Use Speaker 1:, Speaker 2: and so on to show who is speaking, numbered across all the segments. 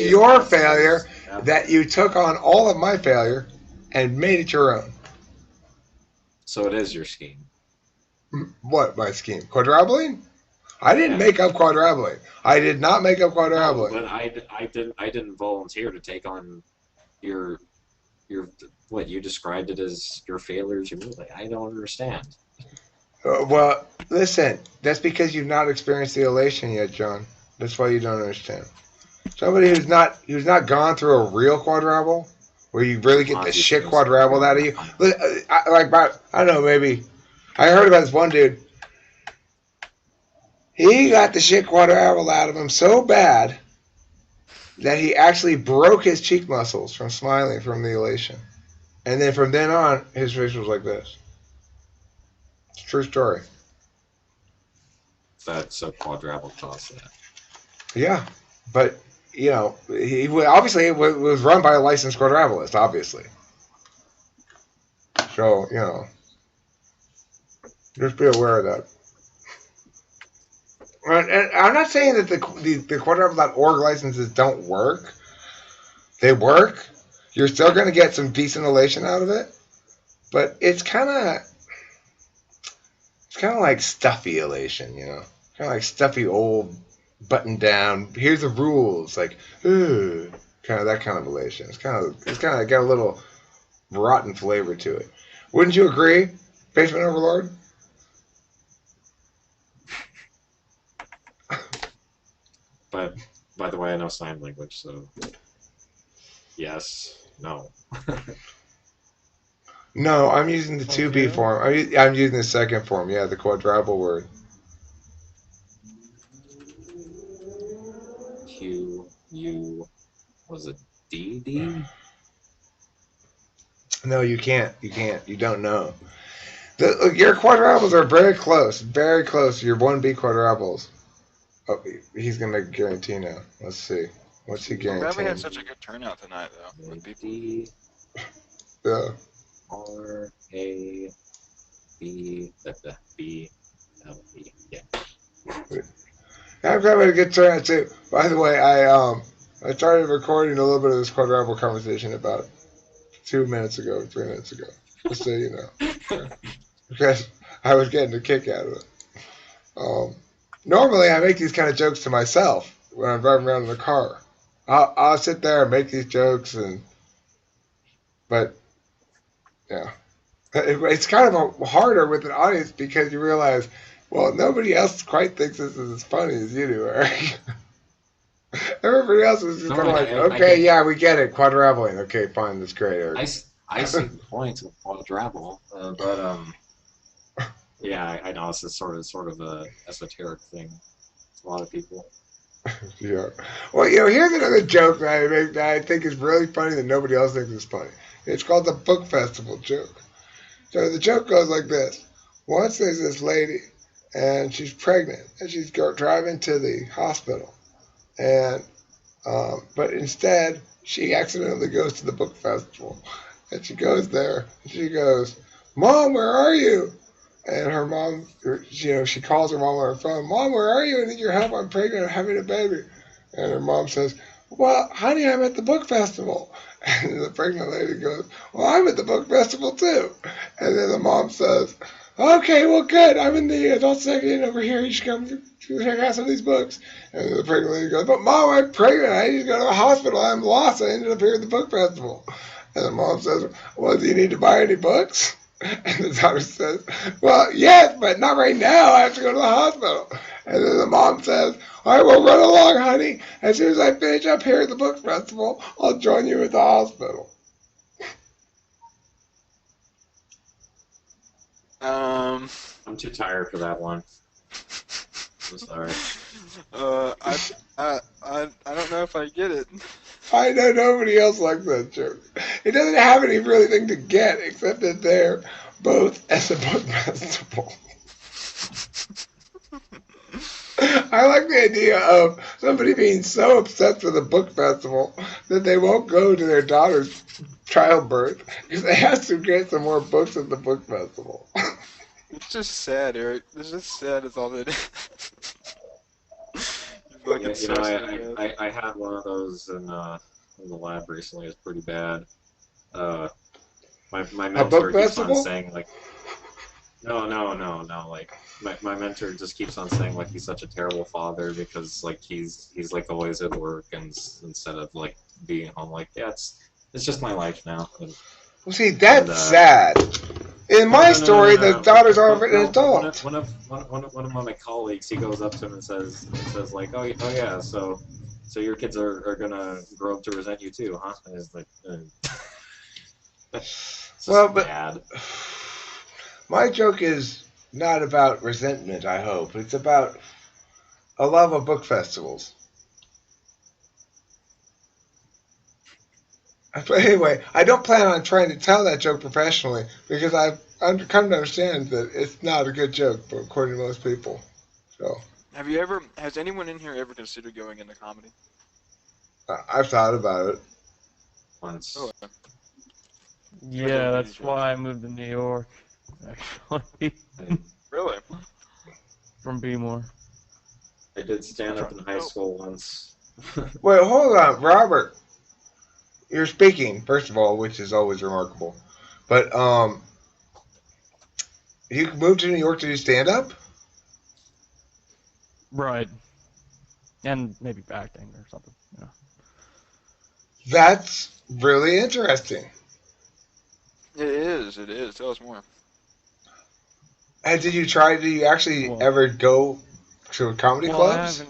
Speaker 1: much your
Speaker 2: That
Speaker 1: failure
Speaker 2: sounds. Yeah.
Speaker 1: that you took on all of my failure and made it your own.
Speaker 2: So it is your scheme.
Speaker 1: What, my scheme? Quadrupling? I didn't
Speaker 2: Yeah.
Speaker 1: make up quadrupling. I did not make up
Speaker 2: No,
Speaker 1: quadrupling.
Speaker 2: but I didn't volunteer to take on your your what you described it as your failures. You really, I don't understand.
Speaker 1: Well, listen, that's because you've not experienced the elation yet, John. That's why you don't understand. Somebody who's not gone through a real quadruple, where you really get the shit
Speaker 2: Obviously, it's
Speaker 1: quadrupled out of you. Like, I don't know, maybe I heard about this one dude. He got the shit quadrupled out of him so bad that he actually broke his cheek muscles from smiling from the elation, and then from then on, his face was like this. It's a true story.
Speaker 2: that's a quadruple cause that.
Speaker 1: Yeah, but he obviously it was run by a licensed quadrupleist, obviously. So just be aware of that. And I'm not saying that the quadruple.org licenses don't work. They work. You're still going to get some decent elation out of it, but it's kind of like stuffy elation, kind of like stuffy old button down. Here's the rules, like ooh, kind of that kind of elation. It's kind of got a little rotten flavor to it. Wouldn't you agree, Basement Overlord?
Speaker 2: But by the way, I know sign language, so yes, no.
Speaker 1: No, I'm using the 2B
Speaker 2: Okay.
Speaker 1: form. I'm using the second form. Yeah, the quadruple word.
Speaker 2: Q U was it D?
Speaker 1: No, you can't. You can't. You don't know. Your quadruples are very close. Very close to your 1B quadruples. Oh, he's going to make a guarantee now. Let's see. What's he
Speaker 3: I'm glad we had
Speaker 1: guaranteeing?
Speaker 3: such a good turnout tonight, though, with people.
Speaker 2: D
Speaker 1: Yeah.
Speaker 2: R A B L E. Yeah.
Speaker 1: I'm having a good turnout too. By the way, I started recording a little bit of this quadruple conversation about 2 minutes ago, 3 minutes ago. Just so you know. Okay. Because I was getting a kick out of it. Um, Normally, I make these kind of jokes to myself when I'm driving around in the car. I'll sit there and make these jokes, but yeah, it's kind of harder with an audience because you realize, well, nobody else quite thinks this is as funny as you do, Eric. Everybody else is just
Speaker 2: No,
Speaker 1: kind of like,
Speaker 2: I
Speaker 1: okay,
Speaker 2: get.
Speaker 1: yeah, we get it, quadruple. Okay, fine, that's great,
Speaker 2: I,
Speaker 1: Eric.
Speaker 2: I see the point of quadruple, but yeah, I know it's a sort of a esoteric thing to a lot of people.
Speaker 1: Yeah. Well, here's another joke that I make that I think is really funny that nobody else thinks is funny. It's called the book festival joke. So the joke goes like this. Once there's this lady, and she's pregnant, and she's driving to the hospital. And but instead, she accidentally goes to the book festival. And she goes there, and she goes, Mom, where are you? And her mom, she calls her mom on her phone. Mom, where are you? I need your help. I'm pregnant. I'm having a baby. And her mom says, well, honey, I'm at the book festival. And the pregnant lady goes, well, I'm at the book festival too. And then the mom says, okay, well, good. I'm in the adult section over here. You should come check out some of these books. And the pregnant lady goes, but Mom, I'm pregnant. I need to go to the hospital. I'm lost. I ended up here at the book festival. And the mom says, well, do you need to buy any books? And the daughter says, well, yes, but not right now. I have to go to the hospital. And then the mom says, all right, well, run along, honey. As soon as I finish up here at the book festival, I'll join you at the hospital.
Speaker 3: Um,
Speaker 2: I'm too tired for that one. I'm sorry.
Speaker 3: I don't know if I get it.
Speaker 1: I know nobody else likes that joke. It doesn't have any really thing to get except that they're both at the book festival. I like the idea of somebody being so obsessed with a book festival that they won't go to their daughter's childbirth because they have to get some more books at the book festival.
Speaker 3: It's just sad, Eric. It's just sad. Is all that. Like
Speaker 2: Yeah,
Speaker 3: it's so bad.
Speaker 2: I had one of those in the lab recently. It's pretty bad. Uh, my
Speaker 1: A book
Speaker 2: mentor keeps on
Speaker 1: festival?
Speaker 2: saying like, no. Like my mentor just keeps on saying like he's such a terrible father because like he's like always at work and instead of like being home. Like yeah, it's just my life now.
Speaker 1: Well, see,
Speaker 2: And
Speaker 1: that's sad. In
Speaker 2: no,
Speaker 1: my
Speaker 2: no, no, no,
Speaker 1: story,
Speaker 2: no,
Speaker 1: the
Speaker 2: no, no,
Speaker 1: daughter's
Speaker 2: no, no,
Speaker 1: already an
Speaker 2: no, but
Speaker 1: adult.
Speaker 2: one of my colleagues, he goes up to him and says like, oh yeah, so your kids are gonna grow up to resent you too, huh? And it's like, it's
Speaker 1: Well,
Speaker 2: just
Speaker 1: but
Speaker 2: bad.
Speaker 1: my joke is not about resentment, I hope. It's about a love of book festivals. But anyway, I don't plan on trying to tell that joke professionally because I've come to understand that it's not a good joke, but according to most people. So
Speaker 3: Has anyone in here ever considered going into comedy?
Speaker 1: I've thought about it.
Speaker 2: Once
Speaker 3: Oh, you guys
Speaker 4: Yeah,
Speaker 3: don't do these
Speaker 4: that's
Speaker 3: jokes.
Speaker 4: why I moved to New York, actually,
Speaker 2: I,
Speaker 3: Really?
Speaker 4: from Bmore.
Speaker 2: I did stand up in high
Speaker 3: Oh,
Speaker 2: school once.
Speaker 1: Wait, hold on, Robert. You're speaking, first of all, which is always remarkable. But you moved to New York to do stand up?
Speaker 4: Right, and maybe acting or something. Yeah.
Speaker 1: That's really interesting.
Speaker 3: it is. It is. Tell us more.
Speaker 1: And did you actually
Speaker 4: Well,
Speaker 1: ever go to comedy
Speaker 4: well,
Speaker 1: clubs?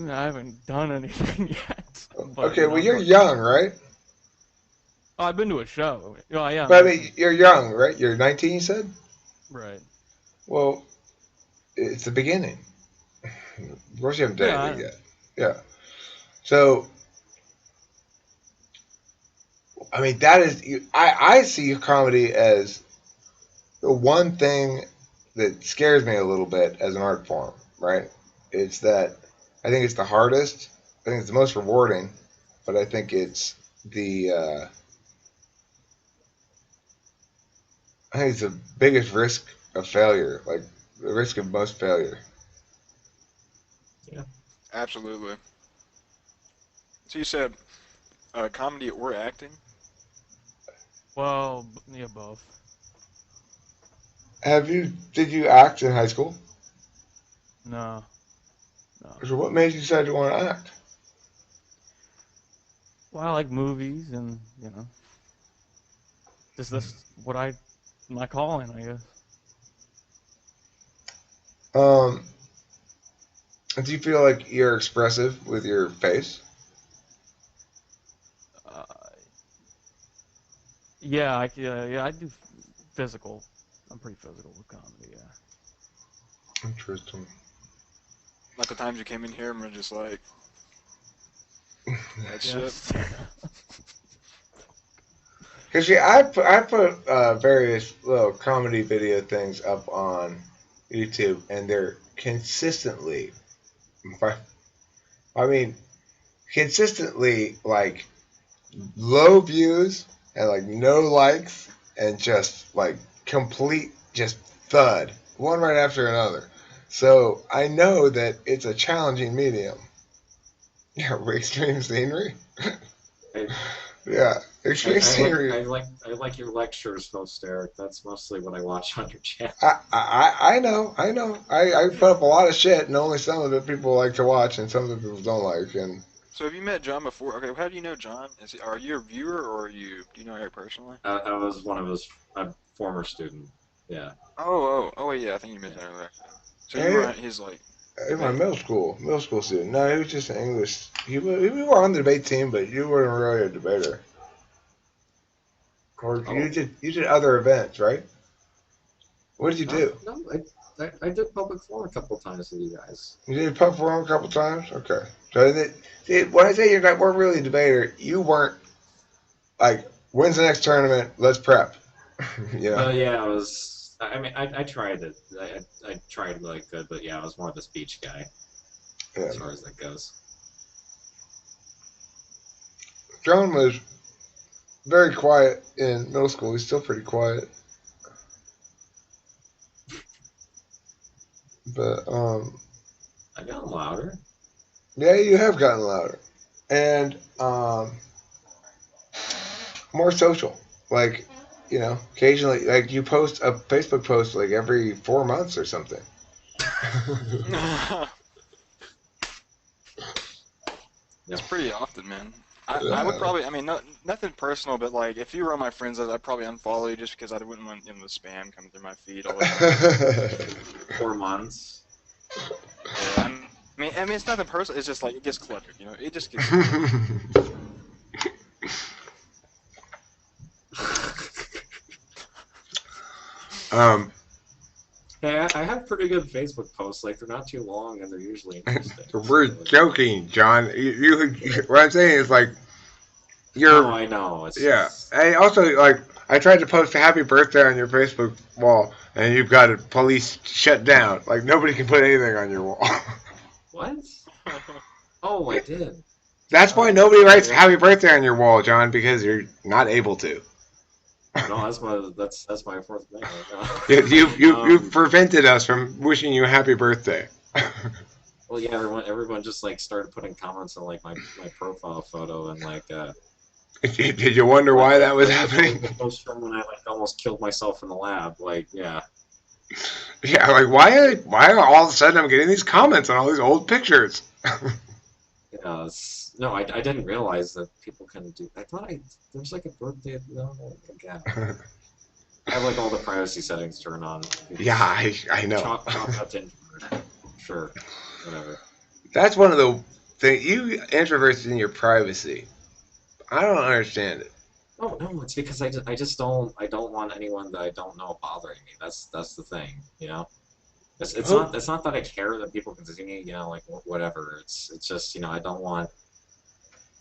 Speaker 4: I haven't done anything yet, but
Speaker 1: Okay,
Speaker 4: you know,
Speaker 1: well,
Speaker 4: I'm
Speaker 1: you're
Speaker 4: talking about
Speaker 1: young,
Speaker 4: doing it.
Speaker 1: right?
Speaker 4: Oh, I've been to a show. Oh, yeah, I'm
Speaker 1: But I mean,
Speaker 4: 19.
Speaker 1: you're young, right? You're 19, you said?
Speaker 4: Right.
Speaker 1: Well, it's the beginning. Of course, you haven't done
Speaker 4: Yeah,
Speaker 1: anything yet. Yeah. So, I mean, that is, I see comedy as the one thing that scares me a little bit as an art form, right? It's that I think it's the hardest. I think it's the most rewarding, but I think it's the I think it's the biggest risk of failure, like the risk of most failure.
Speaker 2: Yeah,
Speaker 3: Absolutely. So you said comedy or acting?
Speaker 4: well, yeah, both.
Speaker 1: Did you act in high school?
Speaker 4: No, no.
Speaker 1: So what made you decide to want to act?
Speaker 4: Well, I like movies, and you know, just this what I my calling, I guess.
Speaker 1: Um, do you feel like you're expressive with your face?
Speaker 4: Uh, yeah, I do physical. I'm pretty physical with comedy. Yeah.
Speaker 1: Interesting.
Speaker 3: Like the times you came in here and were just like, that shit.
Speaker 4: Yes.
Speaker 1: Because I put various little comedy video things up on YouTube, and they're consistently, I mean, consistently like low views and like no likes and just like complete just thud, one right after another. So I know that it's a challenging medium. Yeah, extreme scenery.
Speaker 2: I,
Speaker 1: Yeah, extreme scenery.
Speaker 2: I like your lectures, host Eric. That's mostly what I watch on your channel.
Speaker 1: I know, I know. I put up a lot of shit, and only some of it people like to watch, and some of it people don't like. And
Speaker 3: So have you met John before? Okay, how do you know John? Are you a viewer or do you know Eric personally?
Speaker 2: I was one of his a former student. Yeah,
Speaker 3: Wait, yeah, I think you mentioned that earlier. So you were
Speaker 1: hey,
Speaker 3: on his like
Speaker 1: in my
Speaker 3: debate.
Speaker 1: middle school student. No, he was just an English. We were on the debate team, but you weren't really a debater. Or
Speaker 2: oh,
Speaker 1: you did other events, right? What did you do?
Speaker 2: no, I did public forum a couple times with you guys.
Speaker 1: You did pub forum a couple times. Okay. So see, when I say you weren't really a debater, you weren't like, when's the next tournament? Let's prep. you know.
Speaker 2: Yeah, I was. I mean, I tried it. I tried really good, but yeah, I was more of a speech guy
Speaker 1: Yeah.
Speaker 2: as far as that goes.
Speaker 1: John was very quiet in middle school. He's still pretty quiet, but
Speaker 2: I got louder.
Speaker 1: Yeah, you have gotten louder, and more social. Like, occasionally, like you post a Facebook post like every 4 months or something.
Speaker 3: It's
Speaker 2: Yep.
Speaker 3: pretty often, man. I would
Speaker 1: Yeah.
Speaker 3: probably, I mean, nothing personal, but like if you were on my friends list, I'd probably unfollow you just because I wouldn't want the spam coming through my feed all the time.
Speaker 2: 4 months.
Speaker 3: Yeah, I mean, it's nothing personal. It's just like it gets cluttered, It just gets cluttered.
Speaker 1: um,
Speaker 2: Hey, I have pretty good Facebook posts. Like they're not too long and they're usually interesting.
Speaker 1: we're
Speaker 2: So,
Speaker 1: joking, John. What I'm saying is like
Speaker 2: no,
Speaker 1: you're.
Speaker 2: I know. It's
Speaker 1: Yeah.
Speaker 2: just
Speaker 1: I also like. I tried to post a happy birthday on your Facebook wall, and you've got it police shut down. Like nobody can put anything on your wall.
Speaker 2: what? Oh, I did.
Speaker 1: That's why
Speaker 2: Oh,
Speaker 1: nobody writes
Speaker 2: well,
Speaker 1: happy birthday on your wall, John, because you're not able to.
Speaker 2: no, that's my fourth thing right
Speaker 1: You've
Speaker 2: now.
Speaker 1: prevented us from wishing you a happy birthday.
Speaker 2: Well, yeah, everyone just like started putting comments on like my profile photo and
Speaker 1: Did you wonder why that was happening?
Speaker 2: the post from when I like almost killed myself in the lab. Like, yeah,
Speaker 1: Yeah, like why are all of a sudden I'm getting these comments on all these old pictures?
Speaker 2: yeah. No, I didn't realize that people can do. I thought there's like a birthday. No, again. I have like all the privacy settings turned on.
Speaker 1: Yeah, I know.
Speaker 2: Chalk out to introvert. Sure, whatever.
Speaker 1: That's one of the things you introverts in your privacy. I don't understand it.
Speaker 2: Oh no, it's because I don't want anyone that I don't know bothering me. That's the thing, you know.
Speaker 1: Who?
Speaker 2: It's not that I care that people can see me, like whatever. It's just I don't want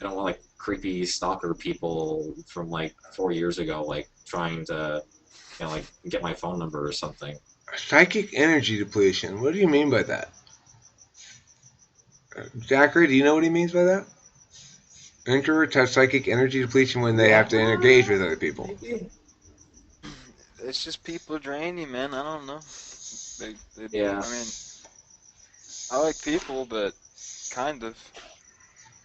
Speaker 2: like creepy stalker people from like 4 years ago like trying to like get my phone number or something.
Speaker 1: Psychic energy depletion. What do you mean by that? Zachary, do you know what he means by that? Introverts have psychic energy depletion when they have
Speaker 2: Yeah,
Speaker 1: to engage with other people.
Speaker 2: maybe.
Speaker 3: It's just people drain you, man. I don't know.
Speaker 2: Yeah.
Speaker 3: I mean, I like people, but kind of.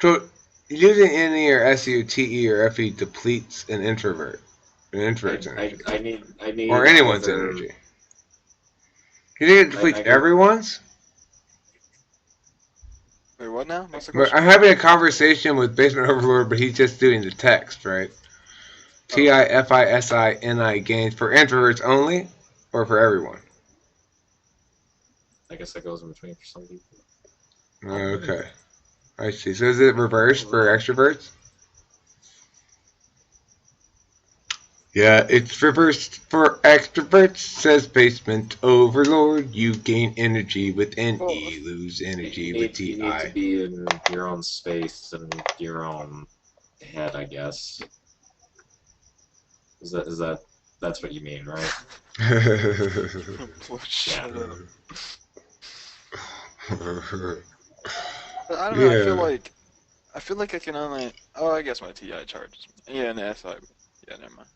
Speaker 1: So using NE or SE or TE or FE depletes an introvert's energy,
Speaker 2: I
Speaker 1: or
Speaker 2: need
Speaker 1: anyone's
Speaker 2: either
Speaker 1: energy. You think it depletes
Speaker 2: I go
Speaker 1: everyone's?
Speaker 3: Wait, what now? What's the
Speaker 1: But
Speaker 3: question?
Speaker 1: I'm having a conversation with Basement Overlord, but he's just doing the text, right?
Speaker 3: Oh,
Speaker 1: TIFISINI gains for introverts only, or for everyone?
Speaker 2: I guess that goes in between for some people. I don't know.
Speaker 1: Okay, I see. So is it
Speaker 2: I
Speaker 1: reversed
Speaker 2: don't
Speaker 1: for
Speaker 2: know.
Speaker 1: extroverts? Yeah, it's reversed for extroverts, says Basement Overlord. You gain energy with
Speaker 3: well,
Speaker 1: NE, lose energy with
Speaker 2: You need to
Speaker 1: TI.
Speaker 2: be in your own space and your own head, I guess. Is that that's what you mean, right? Yeah.
Speaker 3: shut up. But I don't know.
Speaker 1: Yeah.
Speaker 3: I feel like I can only. Oh, I guess my TI charges. Yeah, and the SI. Yeah, never mind.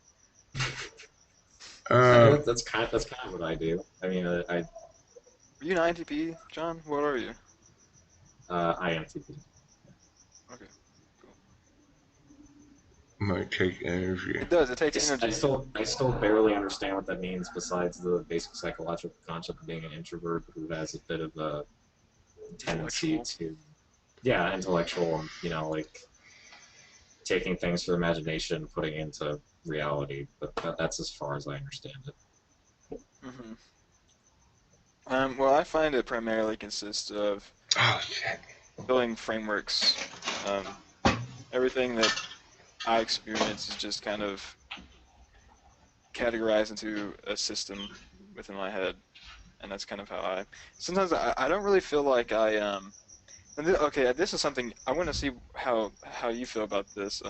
Speaker 1: Um,
Speaker 2: That's kind of what I do. I mean,
Speaker 3: Are you an INTP, John? What are you?
Speaker 2: INTP.
Speaker 3: Okay, cool.
Speaker 1: might take energy.
Speaker 3: It does. It takes energy.
Speaker 2: I still barely understand what that means. Besides the basic psychological concept of being an introvert who has a bit of a tendency
Speaker 3: Intellectual.
Speaker 2: to, yeah, intellectual, and like taking things from imagination, putting it into reality. But that's as far as I understand it.
Speaker 3: Mm-hmm. Well, I find it primarily consists of
Speaker 1: Oh shit.
Speaker 3: building frameworks. Um, Everything that I experience is just kind of categorized into a system within my head, and that's kind of how I. Sometimes I don't really feel like okay, this is something I want to see how you feel about this,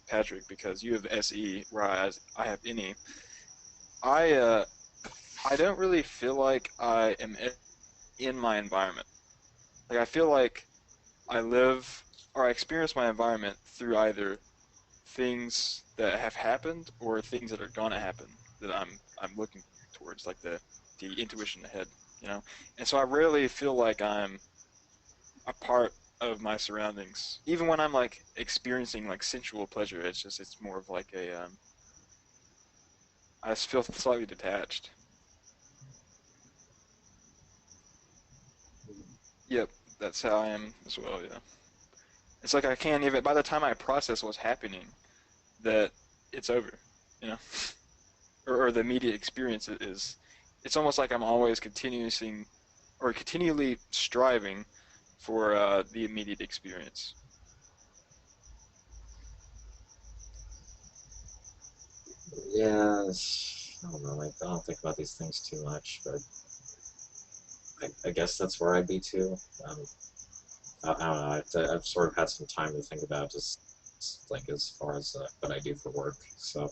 Speaker 3: Patrick, because you have SE, whereas I have NE. I I don't really feel like I am in my environment. Like I feel like I live or I experience my environment through either things that have happened or things that are gonna happen that I'm looking towards, like the intuition ahead, you know. And so I rarely feel like I'm a part of my surroundings. Even when I'm like experiencing like sensual pleasure, it's more of like a I just feel slightly detached. Yep, that's how I am as well. Yeah, it's like I can't even. By the time I process what's happening, that it's over. You know, or the immediate experience is. It's almost like I'm always continually striving for the immediate experience.
Speaker 2: Yeah, I don't know. Like, I don't think about these things too much, but I guess that's where I'd be too. Um, I don't know. I've sort of had some time to think about just like as far as what I do for work. So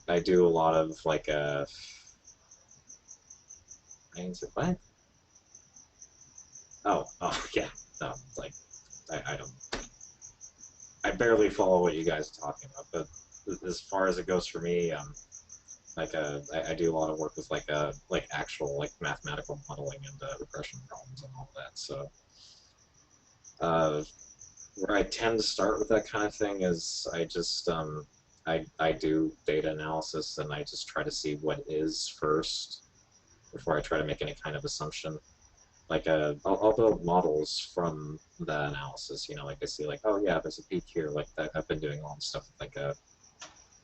Speaker 2: I do a lot of like I answered what? Oh yeah. No, like I don't. I barely follow what you guys are talking about, but as far as it goes for me, like I do a lot of work with like actual like mathematical modeling and regression problems and all that. So uh, where I tend to start with that kind of thing is I just I do data analysis and I just try to see what is first before I try to make any kind of assumption. Like I'll build models from the analysis. You know, like I see like, oh yeah, there's a peak here. Like that I've been doing all this stuff with like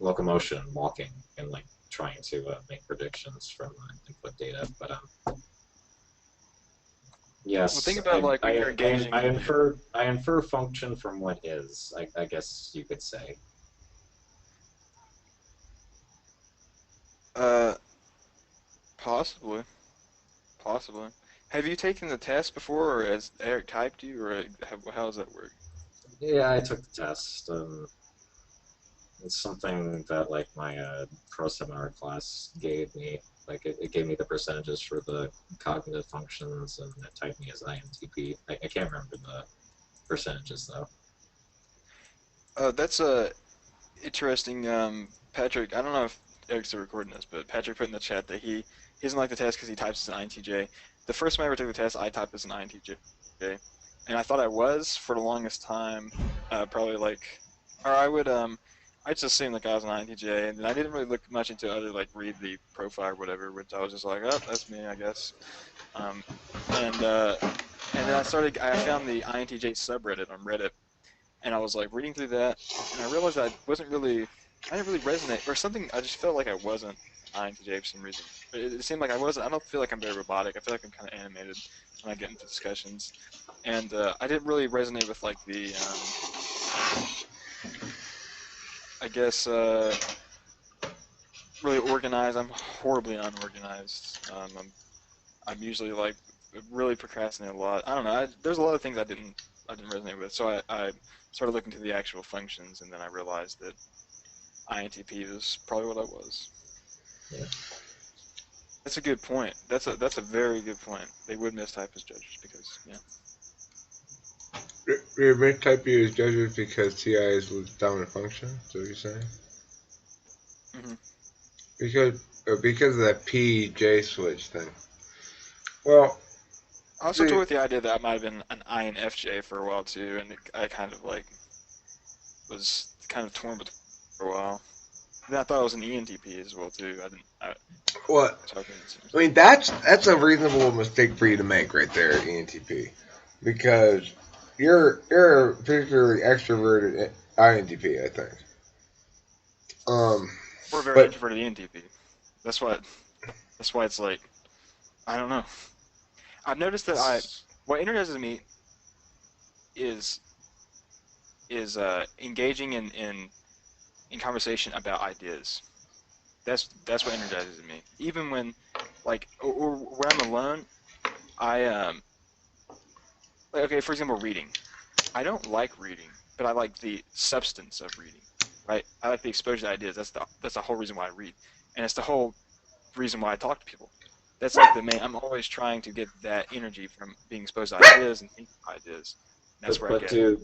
Speaker 2: locomotion, walking, and like trying to make predictions from input data. But
Speaker 3: Well, think
Speaker 2: yes,
Speaker 3: about like when you're engaging in
Speaker 2: I infer function from what is. I guess you could say.
Speaker 3: uh possibly, possibly. Have you taken the test before, or has Eric typed you, or how does that work?
Speaker 2: Yeah, I took the test. It's something that like my pro seminar class gave me. Like it gave me the percentages for the cognitive functions, and it typed me as INTP. I can't remember the percentages though.
Speaker 3: That's interesting. Patrick, I don't know if Eric's still recording this, but Patrick put in the chat that he doesn't like the test because he types as an INTJ. The first time I ever took the test, I typed as an INTJ, and I thought I was for the longest time. Probably like, or I just assumed like I was an INTJ, and I didn't really look much into other like read the profile or whatever, which I was just like, oh, that's me, I guess. Um, and uh, and then I found the INTJ subreddit on Reddit, and I was like reading through that, and I realized I didn't really resonate, or something. I just felt like I wasn't INTJ for some reason. It seemed like I wasn't. I don't feel like I'm very robotic. I feel like I'm kind of animated when I get into discussions, and I didn't really resonate with like the, I guess, really organized. I'm horribly unorganized. I'm usually like really procrastinate a lot. I don't know. There's a lot of things I didn't resonate with. So I started looking to the actual functions, and then I realized that INTP was probably what I was.
Speaker 2: Yeah.
Speaker 3: That's a good point. That's a very good point. They would mistype as judges because yeah.
Speaker 1: Your type U is judges because TI is the dominant function. So you're saying
Speaker 3: hmm
Speaker 1: because of that PJ switch thing. Well,
Speaker 3: I also
Speaker 1: see,
Speaker 3: toyed with the idea that I might have been an INFJ for a while too, and I kind of like was kind of torn between for a while. Then I thought I was an ENTP as well too. I didn't.
Speaker 1: what?
Speaker 3: So I couldn't see.
Speaker 1: I mean, that's a reasonable mistake for you to make right there, ENTP, because you're a particularly extroverted INTP, I think. Um,
Speaker 3: Or a very
Speaker 1: but
Speaker 3: introverted ENTP. That's why. That's why it's like I don't know. I've noticed that what energizes me is engaging in conversation about ideas. That's what energizes me. Even when like or when I'm alone, I like okay, for example, reading. I don't like reading, but I like the substance of reading. Right? I like the exposure to ideas. That's the whole reason why I read, and it's the whole reason why I talk to people. That's like the main. I'm always trying to get that energy from being exposed to ideas and thinking about ideas. That's
Speaker 2: But
Speaker 3: where I
Speaker 2: but
Speaker 3: get it.
Speaker 2: do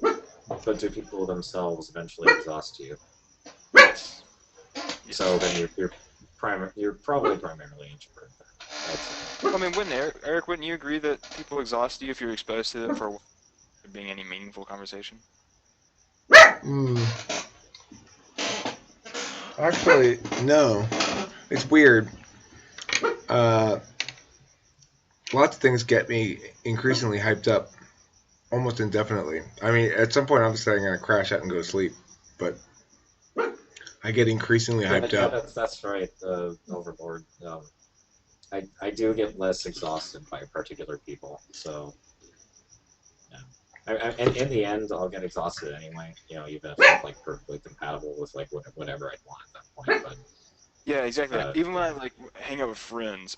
Speaker 2: but do people themselves eventually exhaust you?
Speaker 3: Yes.
Speaker 2: So then
Speaker 3: Yes.
Speaker 2: you're probably primarily introverted. Then, I'd say.
Speaker 3: I mean, wouldn't Eric, wouldn't you agree that people exhaust you if you're exposed to them for there being any meaningful conversation?
Speaker 1: Hmm. Actually, no. It's weird. Uh, Lots of things get me increasingly hyped up, almost indefinitely. I mean, at some point, obviously, I'm gonna crash out and go to sleep, but I get increasingly
Speaker 2: Yeah,
Speaker 1: hyped
Speaker 2: yeah,
Speaker 1: up.
Speaker 2: that's right. Overboard. I do get less exhausted by particular people, so yeah. And in the end, I'll get exhausted anyway. Even if I'm like perfectly compatible with like whatever I'd want at that point. But
Speaker 3: Yeah, exactly. Even when I
Speaker 2: yeah,
Speaker 3: like hang out with friends,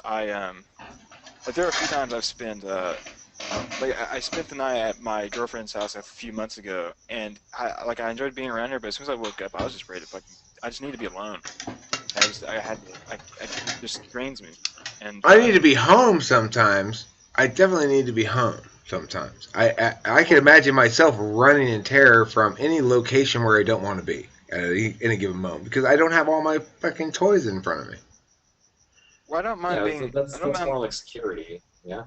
Speaker 3: like there are a few times I've spent like I spent the night at my girlfriend's house a few months ago, and I enjoyed being around her, but as soon as I woke up, I was just ready to fucking I just need to be alone. I had to it just drains me, and
Speaker 1: I need to be home sometimes. I definitely need to be home sometimes. I can imagine myself running in terror from any location where I don't want to be at any given moment because I don't have all my fucking toys in front of me.
Speaker 3: well,
Speaker 2: yeah, that's
Speaker 3: mind
Speaker 2: more like security. Yeah,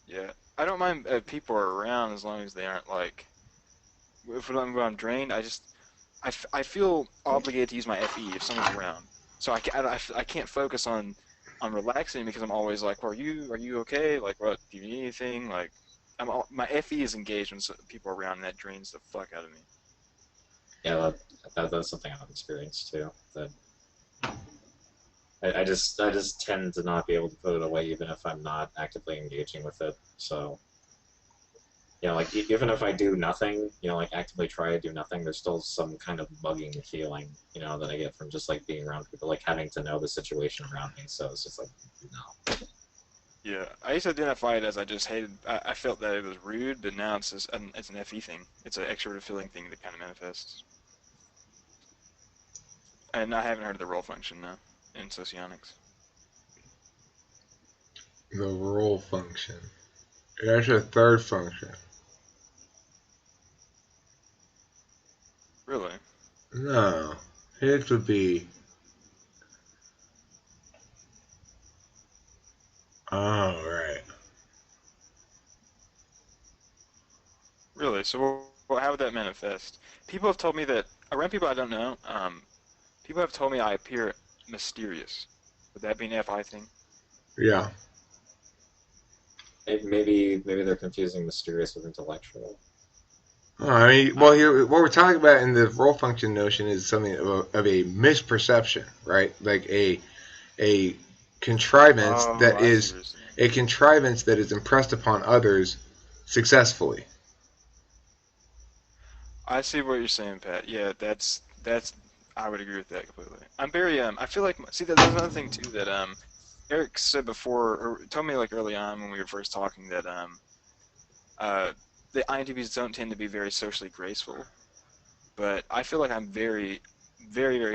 Speaker 3: yeah I don't mind people are around as long as they aren't like if I'm drained, I feel obligated to use my FE if someone's around. So I can't focus on relaxing because I'm always like, well, are you okay? Like, what do you need anything? Like, my FE is engaged when people are around, and that drains the fuck out of me.
Speaker 2: yeah, that's something I've experienced too. That I just tend to not be able to put it away even if I'm not actively engaging with it. So like even if I do nothing, like actively try to do nothing, there's still some kind of bugging feeling, that I get from just like being around people, like having to know the situation around me. So it's just like, no.
Speaker 3: Yeah, I used to identify it as I just hated. I felt that it was rude, but now it's an FE thing. It's an extroverted feeling thing that kind of manifests. And I haven't heard of the role function now in socionics.
Speaker 1: The role function. There's a third function.
Speaker 3: Really?
Speaker 1: No, it would be. Oh, right.
Speaker 3: Really? So how would that manifest? People have told me that around people I don't know, people have told me I appear mysterious. Would that be an FI thing?
Speaker 1: Yeah.
Speaker 2: Maybe they're confusing mysterious with intellectual.
Speaker 1: Oh, I mean,
Speaker 3: I
Speaker 1: well,
Speaker 3: don't know.
Speaker 1: here what we're talking about in the role function notion is something of a misperception, right? Like a contrivance
Speaker 3: Oh,
Speaker 1: that
Speaker 3: I see
Speaker 1: is
Speaker 3: what you're saying.
Speaker 1: a contrivance that is impressed upon others successfully.
Speaker 3: I see what you're saying, Pat. Yeah, that's. I would agree with that completely. I'm very I feel like see that there's another thing too that Eric said before or told me like early on when we were first talking that uh the INTPs don't tend to be very socially graceful, but I feel like I'm very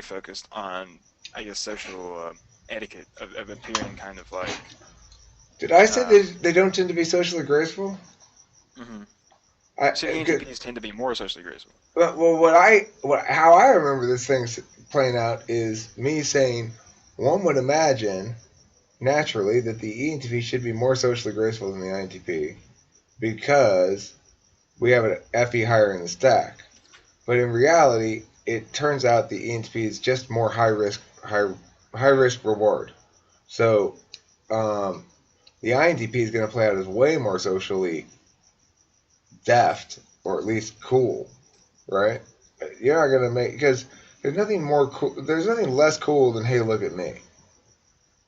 Speaker 3: focused on I guess social etiquette of appearing kind of like
Speaker 1: Did I say
Speaker 3: um
Speaker 1: they don't tend to be socially graceful?
Speaker 3: mhm.
Speaker 1: I
Speaker 3: So
Speaker 1: good.
Speaker 3: ENTPs tend to be more socially graceful.
Speaker 1: Well, how I remember this thing playing out is me saying one would imagine naturally that the ENTP should be more socially graceful than the INTP because we have an FE higher in the stack. But in reality, it turns out the ENTP is just more high risk reward. So um, the INTP is going to play out as way more socially deft, or at least cool, right? You're not going to make because there's nothing more cool. There's nothing less cool than hey, look at me.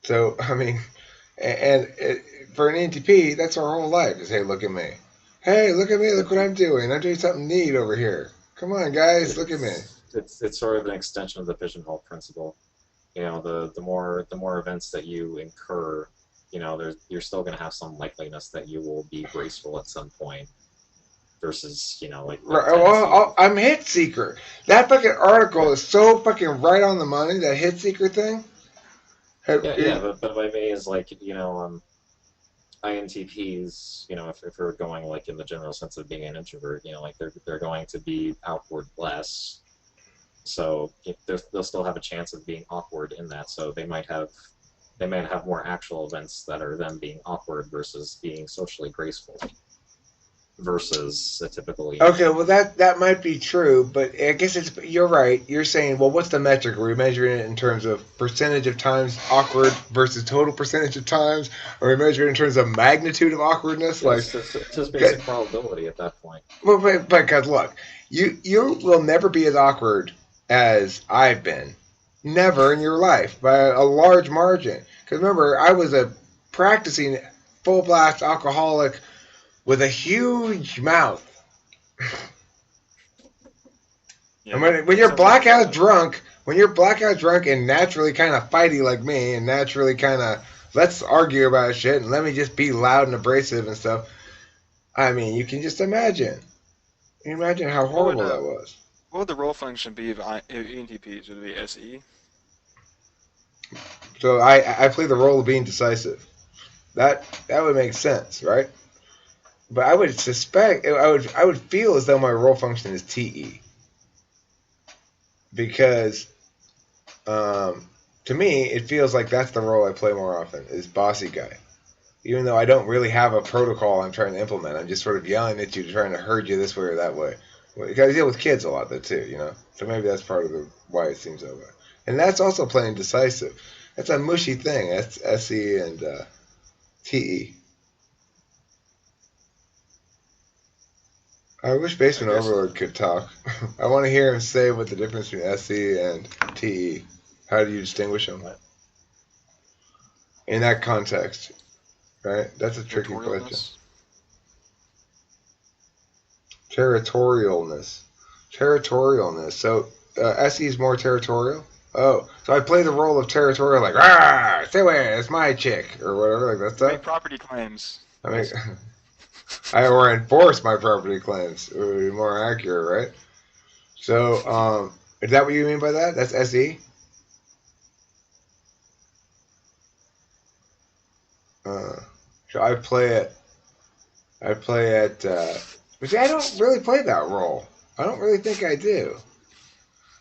Speaker 1: So I mean, for an ENTP, that's our whole life is hey, look at me. Hey, look at me. Look what I'm doing. I'm doing something neat over here. Come on, guys, look at me.
Speaker 2: It's sort of an extension of the pigeonhole principle. The more events that you incur, you're still going to have some likeliness that you will be graceful at some point versus like
Speaker 1: Right,
Speaker 2: tendency
Speaker 1: well,
Speaker 2: of
Speaker 1: I'm hit seeker. That fucking article
Speaker 2: yeah
Speaker 1: is so fucking right on the money. That hit seeker thing.
Speaker 2: yeah but by me is like INTPs, if we're going like in the general sense of being an introvert, like they're going to be outward less. So they'll still have a chance of being awkward in that. So they might have they may have more actual events that are them being awkward versus being socially graceful versus a typical,
Speaker 1: Okay, well that might be true, but I guess you're right. You're saying, well, what's the metric? Are we measuring it in terms of percentage of times awkward versus total percentage of times? Are we measuring it in terms of magnitude of awkwardness?
Speaker 2: yeah,
Speaker 1: Like,
Speaker 2: it's just basic probability at that point.
Speaker 1: well, but because look, you will never be as awkward as I've been, never in your life by a large margin. Because remember, I was a practicing full blast alcoholic with a huge mouth. And
Speaker 3: Yeah,
Speaker 1: when
Speaker 3: that
Speaker 1: you're
Speaker 3: sounds about
Speaker 1: blackout
Speaker 3: right.
Speaker 1: drunk, when you're blackout drunk and naturally kind of fighty like me, and naturally kind of let's argue about shit and let me just be loud and abrasive and stuff. I mean, you can just imagine. You can imagine how
Speaker 3: What would
Speaker 1: horrible that was.
Speaker 3: what would the role function be if ENTPs? Would it be SE?
Speaker 1: So I play the role of being decisive. That would make sense, right? But I would suspect I would feel as though my role function is TE because to me it feels like that's the role I play more often is bossy guy. Even though I don't really have a protocol I'm trying to implement, I'm just sort of yelling at you, trying to herd you this way or that way. Because I deal with kids a lot though too, you know. So maybe that's part of why it seems that way. And that's also playing decisive. That's a mushy thing. That's SE and TE. I wish
Speaker 3: I
Speaker 1: Basement
Speaker 3: guess
Speaker 1: Overlord could talk. I want to hear him say what the difference between SE and TE. How do you distinguish them
Speaker 2: But
Speaker 1: in that context? Right? That's a tricky question.
Speaker 3: territorialness.
Speaker 1: Territorialness. Territorialness. So SE is more territorial. Oh, so I play the role of territorial, like ah, stay away, it's my chick or whatever, like that
Speaker 3: You make
Speaker 1: stuff.
Speaker 3: property claims,
Speaker 1: I mean,
Speaker 3: basically.
Speaker 1: I or enforce my property claims. It would be more accurate, right? So, is that what you mean by that? That's SE. Uh, so I play it. I play it. But see, I don't really play that role. I don't really think I do.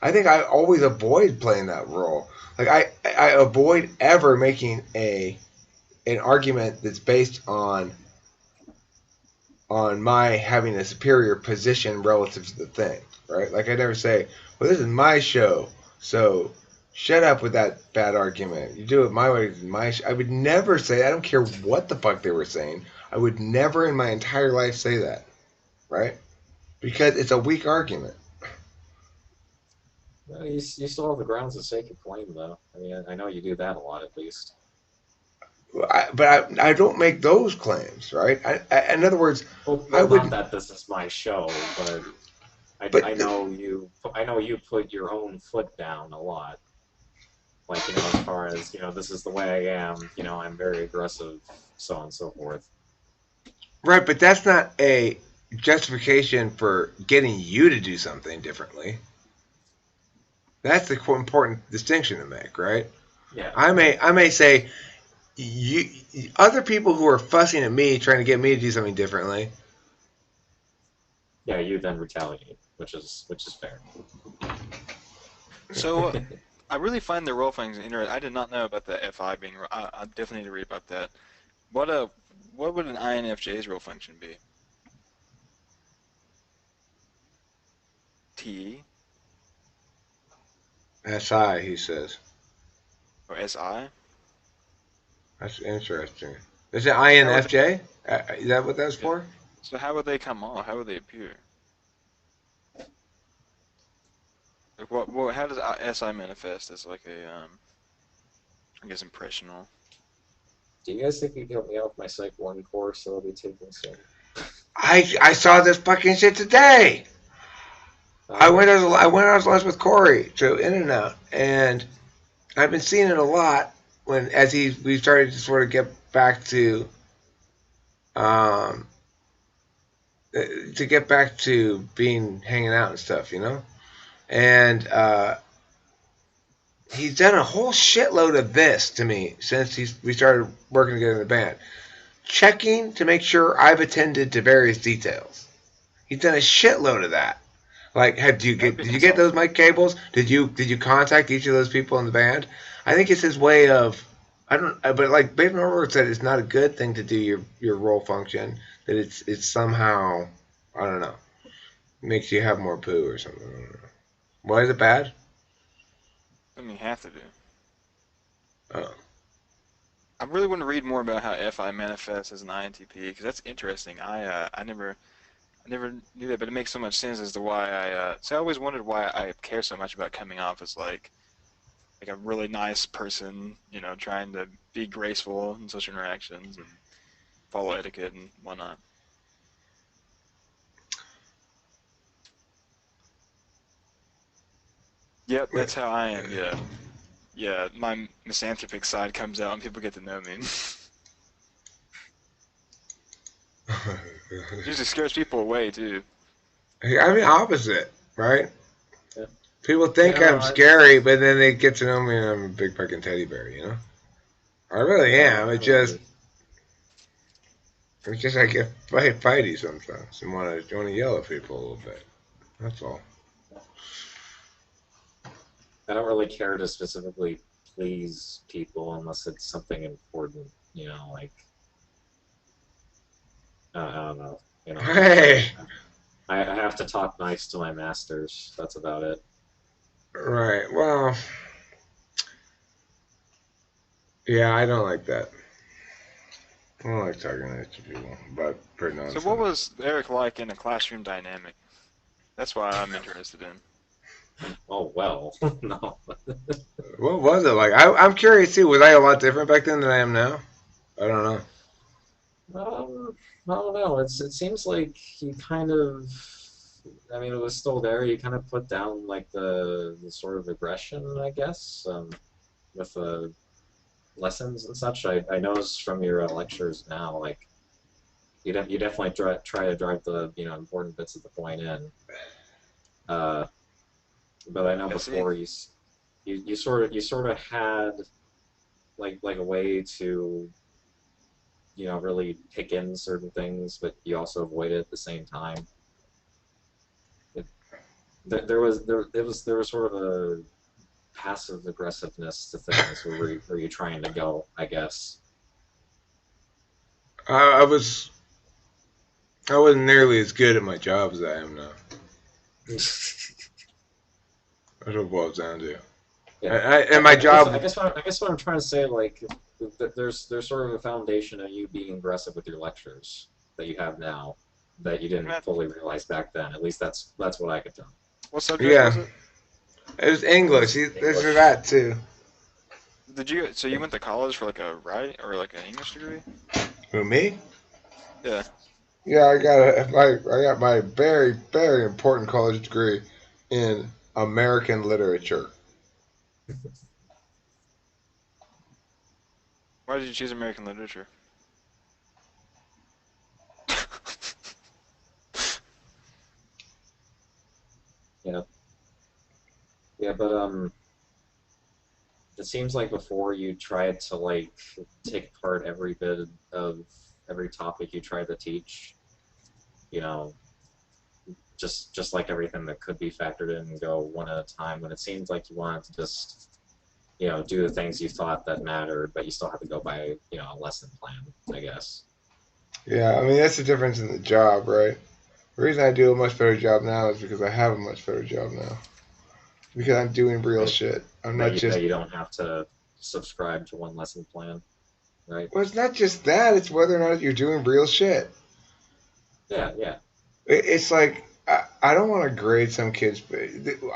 Speaker 1: I think I always avoid playing that role. Like I avoid ever making an argument that's based on my having a superior position relative to the thing, right? Like I never say, "Well, this is my show, so shut up with that bad argument. You do it my way, it's my." I would never say. I don't care what the fuck they were saying. I would never in my entire life say that, right? Because it's a weak argument.
Speaker 2: you still have the grounds to stake your claim, though. I mean, I know you do that a lot, at least.
Speaker 1: But I don't make those claims, right? In other words, I
Speaker 2: Well, not
Speaker 1: would.
Speaker 2: that this is my show, but
Speaker 1: But
Speaker 2: I know you put your own foot down a lot. Like, as far as, this is the way I am, I'm very aggressive, so on and so forth.
Speaker 1: right, but that's not a justification for getting you to do something differently. That's the important distinction to make, right?
Speaker 2: Yeah,
Speaker 1: I may say you other people who are fussing at me trying to get me to do something differently.
Speaker 2: yeah, you then retaliate, which is fair.
Speaker 3: So I really find the role functions interesting. I did not know about the FI being. I definitely need to read about that. What a what would an INFJ's role function be? T
Speaker 1: SI, he says.
Speaker 3: or SI?
Speaker 1: That's interesting. Is it
Speaker 3: So how would
Speaker 1: INFJ? Is that what that's
Speaker 3: they, yeah.
Speaker 1: for?
Speaker 3: So how would they come off? How would they appear? Like what how does SI manifest as like a I guess impressional?
Speaker 2: Do you guys think you can help me out with my Psych 1 course that I'll be taking soon?
Speaker 1: I saw this fucking shit today.
Speaker 2: Oh, yeah?
Speaker 1: I went on lunch with Corey to In and Out, and I've been seeing it a lot when as we started to sort of get back um to being hanging out and stuff, you know. And he's done a whole shitload of this to me since we started working together in the band, checking to make sure I've attended to various details. He's done a shitload of that. Like,
Speaker 3: That'd be
Speaker 1: did you get those
Speaker 3: insulting.
Speaker 1: mic cables? Did you contact each of those people in the band? I think it's his way I don't. But like Babe Norberg said, it's not a good thing to do your role function. That it's somehow, I don't know, makes you have more poo or something. I don't know. Why is it bad?
Speaker 3: Something you have to do.
Speaker 1: Oh.
Speaker 3: I really want to read more about how FI manifests as an INTP because that's interesting. I never knew that, but it makes so much sense as to why I always wondered why I care so much about coming off as like a really nice person, trying to be graceful in social interactions and follow etiquette and whatnot. Yep, that's how I am. Yeah, yeah. My misanthropic side comes out and people get to know me. Usually scares people away too.
Speaker 1: I mean, opposite, right?
Speaker 2: Yeah.
Speaker 1: People think
Speaker 2: Yeah, no,
Speaker 1: I'm scary, but then they get to know me and I'm a big fucking teddy bear, I really am.
Speaker 2: I don't agree.
Speaker 1: It's just I get fighty sometimes and want to yell at people a little bit. That's all.
Speaker 2: I don't really care to specifically please people unless it's something important. Like I don't know.
Speaker 1: Hey,
Speaker 2: I have to talk nice to my masters. That's about it.
Speaker 1: right. Well, yeah, I don't like that. I don't like talking nice to people, but pretty
Speaker 3: So what
Speaker 1: nonsense.
Speaker 3: was Eric like in a classroom dynamic? That's why I'm interested in.
Speaker 2: Oh well, no.
Speaker 1: What was it like? I'm curious too. Was I a lot different back then than I am now? I don't know.
Speaker 2: I don't know. It seems like you kind of. I mean, it was still there. You kind of put down like the sort of aggression, I guess, with the lessons and such. I noticed from your lectures now, like you definitely try to drive the important bits of the point in. Uh, but I know
Speaker 3: Yeah, see,
Speaker 2: before you sort of had like a way to really pick in certain things, but you also avoid it at the same time. It, there was sort of a passive aggressiveness to things where you're trying to go, I guess.
Speaker 1: I I wasn't nearly as good at my job as I am now. That's what it boils down to.
Speaker 2: Yeah,
Speaker 1: And my
Speaker 2: I
Speaker 1: job,
Speaker 2: guess what I'm trying to say, like, there's sort of a foundation of you being aggressive with your lectures that you have now that you didn't
Speaker 3: Matt,
Speaker 2: fully realize back then. At least that's what I could tell.
Speaker 3: what subject
Speaker 1: yeah,
Speaker 3: was it?
Speaker 1: it was
Speaker 2: It
Speaker 1: English.
Speaker 2: was
Speaker 1: This or
Speaker 2: English.
Speaker 1: that too.
Speaker 3: So you went to college for like a write or like an English degree?
Speaker 1: Who me?
Speaker 3: Yeah.
Speaker 1: Yeah, I got my very very important college degree in American literature.
Speaker 3: Why did you choose American literature?
Speaker 2: Yeah, yeah, but it seems like before you tried to like take apart every bit of every topic you tried to teach, you know, just like everything that could be factored in and go one at a time. When it seems like you wanted to just do the things you thought that mattered, but you still have to go by a lesson plan, I guess.
Speaker 1: Yeah, I mean that's the difference in the job, right? The reason I do a much better job now is because I have a much better job now. Because I'm doing real
Speaker 2: That
Speaker 1: shit. I'm not
Speaker 2: that
Speaker 1: just.
Speaker 2: you don't have to subscribe to one lesson plan, right?
Speaker 1: Well, it's not just that. It's whether or not you're doing real shit.
Speaker 2: Yeah, yeah.
Speaker 1: It's like I don't want to grade some kids.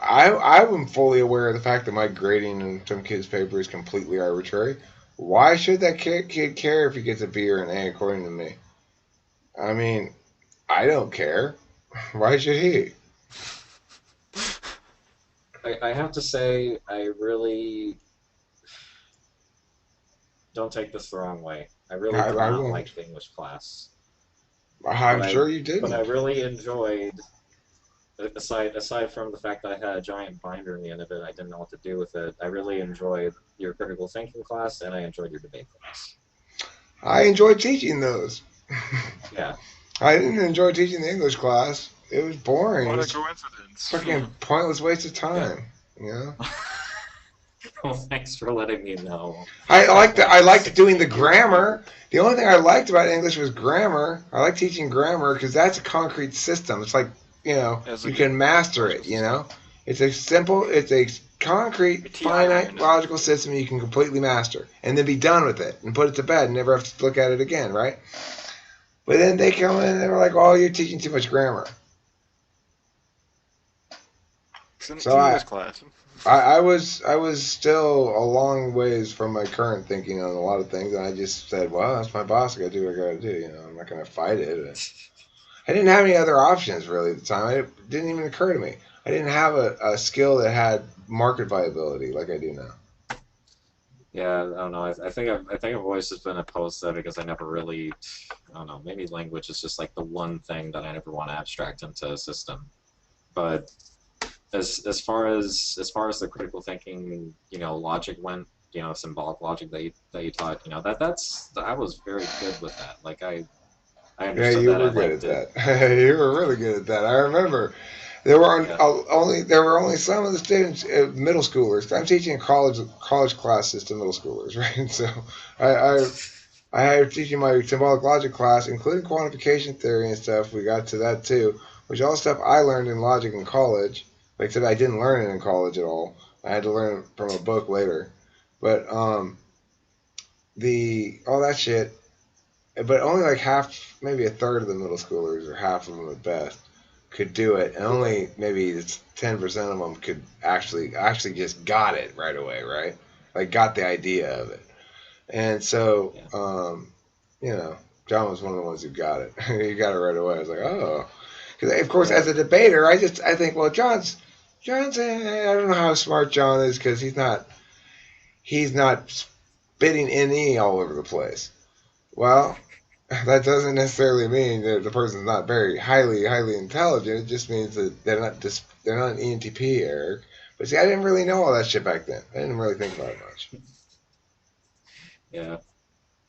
Speaker 1: I'm fully aware of the fact that my grading in some kids' paper is completely arbitrary. Why should that kid care if he gets a B or an A according to me? I mean, I don't care. Why should he?
Speaker 2: I have to say, I really don't take this the wrong way. I really did
Speaker 1: I
Speaker 2: not
Speaker 1: won't.
Speaker 2: like the English class, but
Speaker 1: I'm
Speaker 2: I
Speaker 1: sure you
Speaker 2: but I
Speaker 1: didn't.
Speaker 2: really enjoyed. Aside from the fact that I had a giant binder in the end of it, I didn't know what to do with it. I really enjoyed your critical thinking class, and I enjoyed your debate class.
Speaker 1: I enjoy teaching those.
Speaker 2: Yeah,
Speaker 1: I didn't enjoy teaching the English class. It was boring. It
Speaker 3: What a
Speaker 1: was
Speaker 3: coincidence.
Speaker 1: fucking pointless waste of
Speaker 2: yeah.
Speaker 1: time. You know.
Speaker 2: Well, thanks for letting me know.
Speaker 1: I liked doing the grammar. The only thing I liked about English was grammar. I like teaching grammar because that's a concrete system. It's like,
Speaker 3: As
Speaker 1: you
Speaker 3: like a
Speaker 1: can master
Speaker 3: logical
Speaker 1: it.
Speaker 3: system.
Speaker 1: It's a concrete,
Speaker 3: A TI
Speaker 1: finite,
Speaker 3: unit.
Speaker 1: logical system you can completely master and then be done with it and put it to bed and never have to look at it again, right? But then they come in and they're like, "Oh, you're teaching too much grammar."
Speaker 3: It's
Speaker 1: So
Speaker 3: an English class.
Speaker 1: I was still a long ways from my current thinking on a lot of things, and I just said, "Well, that's my boss. I got to do what I got to do. I'm not going to fight it." I didn't have any other options really at the time. It didn't even occur to me. I didn't have a skill that had market viability like I do now.
Speaker 2: Yeah, I don't know. I think I've always just been opposed to that because I never really, I don't know. Maybe language is just like the one thing that I never want to abstract into a system. But as far as the critical thinking, logic went, symbolic logic that you taught, I was very good with that. Like I
Speaker 1: Yeah,
Speaker 2: understood
Speaker 1: you
Speaker 2: that. I
Speaker 1: were good
Speaker 2: liked
Speaker 1: at
Speaker 2: it.
Speaker 1: that. You were really good at that. I remember there were
Speaker 2: Yeah.
Speaker 1: only some of the students, middle schoolers. I'm teaching a college classes to middle schoolers, right? So I, I I had teaching my symbolic logic class, including quantification theory and stuff. We got to that too, which all stuff I learned in logic in college. Except I didn't learn it in college at all. I had to learn it from a book later. But the all that shit, but only like half, maybe a third of the middle schoolers, or half of them at best, could do it, and only maybe it's 10% of them could actually just got it right away, right? Like got the idea of it. And so,
Speaker 2: Yeah.
Speaker 1: John was one of the ones who got it. He got it right away. I was like, oh, because of course,
Speaker 2: Yeah.
Speaker 1: as a debater, I think, well, John's I don't know how smart John is because he's not spitting NE all over the place. Well, that doesn't necessarily mean that the person's not very highly intelligent. It just means that they're not an ENTP, Eric. But see, I didn't really know all that shit back then. I didn't really think about it much.
Speaker 2: Yeah.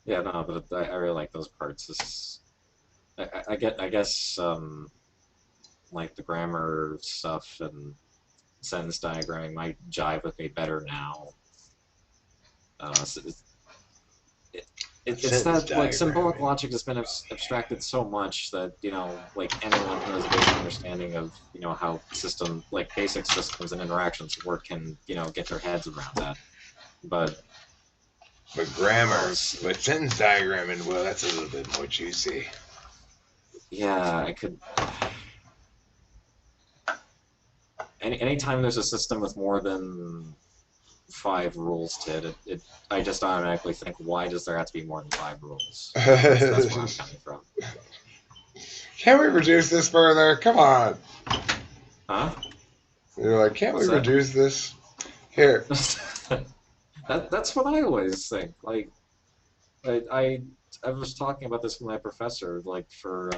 Speaker 2: Yeah. No, but I really like those parts. I guess like the grammar stuff and sentence diagramming might jive with me better now. So it, it's
Speaker 1: Sentence
Speaker 2: that like symbolic
Speaker 1: diagramming.
Speaker 2: logic has been abstracted so much that like anyone who has a basic understanding of how like basic systems and interactions work can get their heads around that. But
Speaker 1: But grammar,
Speaker 2: those
Speaker 1: but sentence diagramming, well, that's a little bit more juicy.
Speaker 2: yeah, I could anytime there's a system with more than 5 rules to it, I just automatically think, why does there have to be more than 5 rules? That's where I'm coming from.
Speaker 1: Can't we reduce this further? Come on.
Speaker 2: Huh?
Speaker 1: You're like, can't we
Speaker 2: What's that?
Speaker 1: reduce this? Here.
Speaker 2: That's what I always think. Like I was talking about this with my professor, like for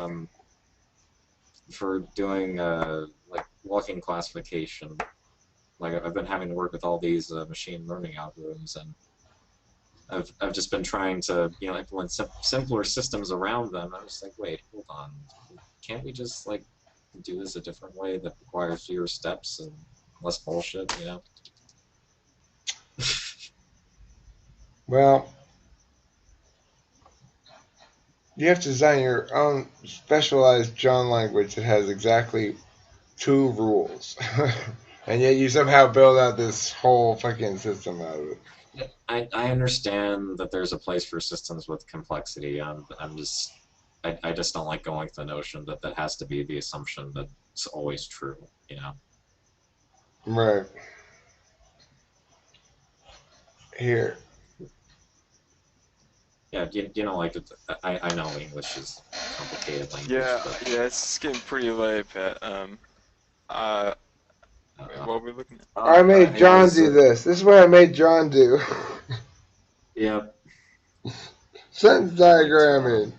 Speaker 2: doing like walking classification. Like I've been having to work with all these machine learning algorithms, and I've just been trying to implement simpler systems around them. I was like, wait, hold on, can't we just like do this a different way that requires fewer steps and less bullshit?
Speaker 1: Well, you have to design your own specialized John language that has exactly 2 rules. And yet you somehow build out this whole fucking system out of it.
Speaker 2: I understand that there's a place for systems with complexity. I just don't like going with the notion that that has to be the assumption that it's always true.
Speaker 1: Right. Here.
Speaker 2: Yeah, you know, like I know English is a complicated language,
Speaker 3: Yeah,
Speaker 2: but
Speaker 3: yeah, it's getting pretty late, Pat. Uh,
Speaker 2: uh,
Speaker 3: what are we looking at?
Speaker 1: I made
Speaker 2: I
Speaker 1: John
Speaker 2: was
Speaker 1: do this. This is what I made John do.
Speaker 2: yeah,
Speaker 1: Sentence
Speaker 2: like
Speaker 1: diagramming.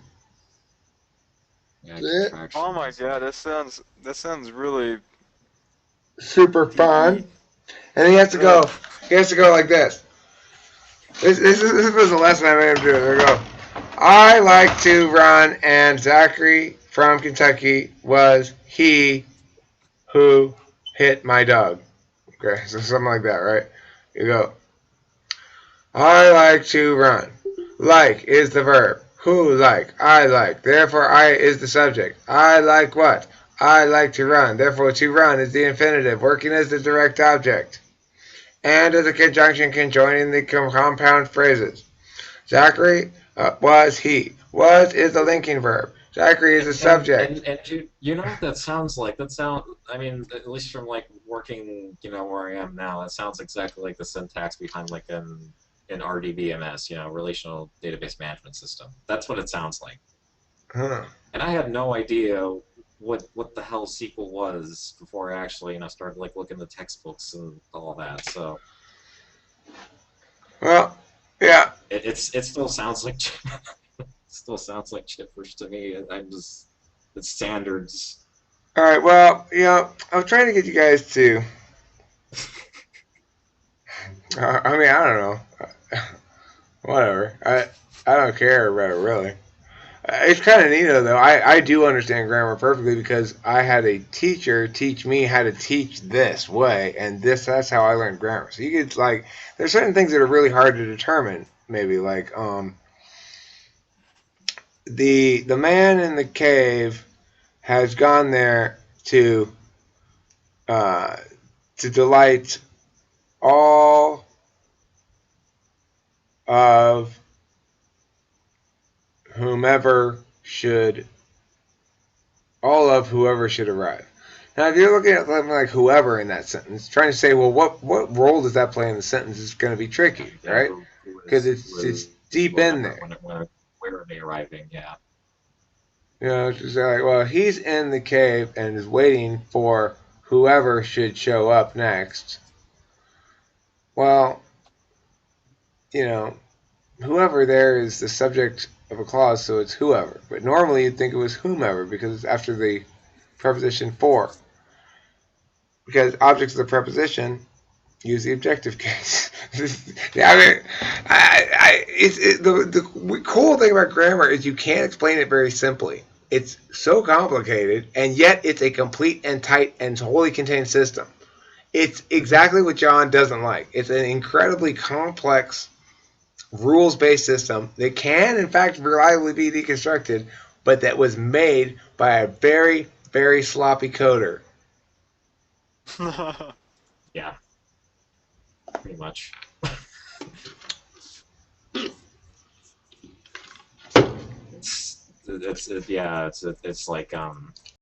Speaker 2: yeah,
Speaker 1: See it?
Speaker 3: Oh my
Speaker 2: contractions
Speaker 3: God,
Speaker 2: and
Speaker 3: that sounds really
Speaker 1: Super
Speaker 3: deeply.
Speaker 1: fun. And he has to go like this. This was a lesson I made him do. There we go. I like to run, and Zachary from Kentucky was he who hit my dog. Okay, so something like that, right? You go. I like to run. Like is the verb. Who like? I like. Therefore, I is the subject. I like what? I like to run. Therefore, to run is the infinitive, working as the direct object. And as a conjunction conjoining the compound phrases. Zachary was he. Was is the linking verb. Zachary is the subject.
Speaker 2: And you know what that sounds like? That sound I mean, at least from like working, where I am now, that sounds exactly like the syntax behind like an RDBMS, relational database management system. That's what it sounds like.
Speaker 1: Huh.
Speaker 2: And I had no idea what the hell SQL was before I actually, started like looking at the textbooks and all that. So
Speaker 1: Well, yeah.
Speaker 2: it still sounds like still sounds like chippers to me. It's standards.
Speaker 1: All right. Well, I'm trying to get you guys to. I mean, I don't know. Whatever. I don't care about it really. It's kind of neat though. I do understand grammar perfectly because I had a teacher teach me how to teach this way, and that's how I learned grammar. So you could like, there's certain things that are really hard to determine. Maybe like the man in the cave has gone there uh, to delight all of whomever should all of whoever should arrive. Now, if you're looking at something like whoever in that sentence, trying to say, well, what role does that play in the sentence is going to be tricky,
Speaker 2: Yeah,
Speaker 1: right? Because it's deep in
Speaker 2: whenever,
Speaker 1: there.
Speaker 2: where are they arriving? Yeah.
Speaker 1: It's just like, well, he's in the cave and is waiting for whoever should show up next. Well, you know, whoever there is the subject of a clause, so it's whoever. But normally you'd think it was whomever because it's after the preposition for. Because objects of the preposition use the objective case. Yeah, I mean, the cool thing about grammar is you can't explain it very simply. It's so complicated, and yet it's a complete and tight and wholly contained system. It's exactly what John doesn't like. It's an incredibly complex, rules-based system that can, in fact, reliably be deconstructed, but that was made by a very, very sloppy coder.
Speaker 2: Yeah. Pretty much. It's like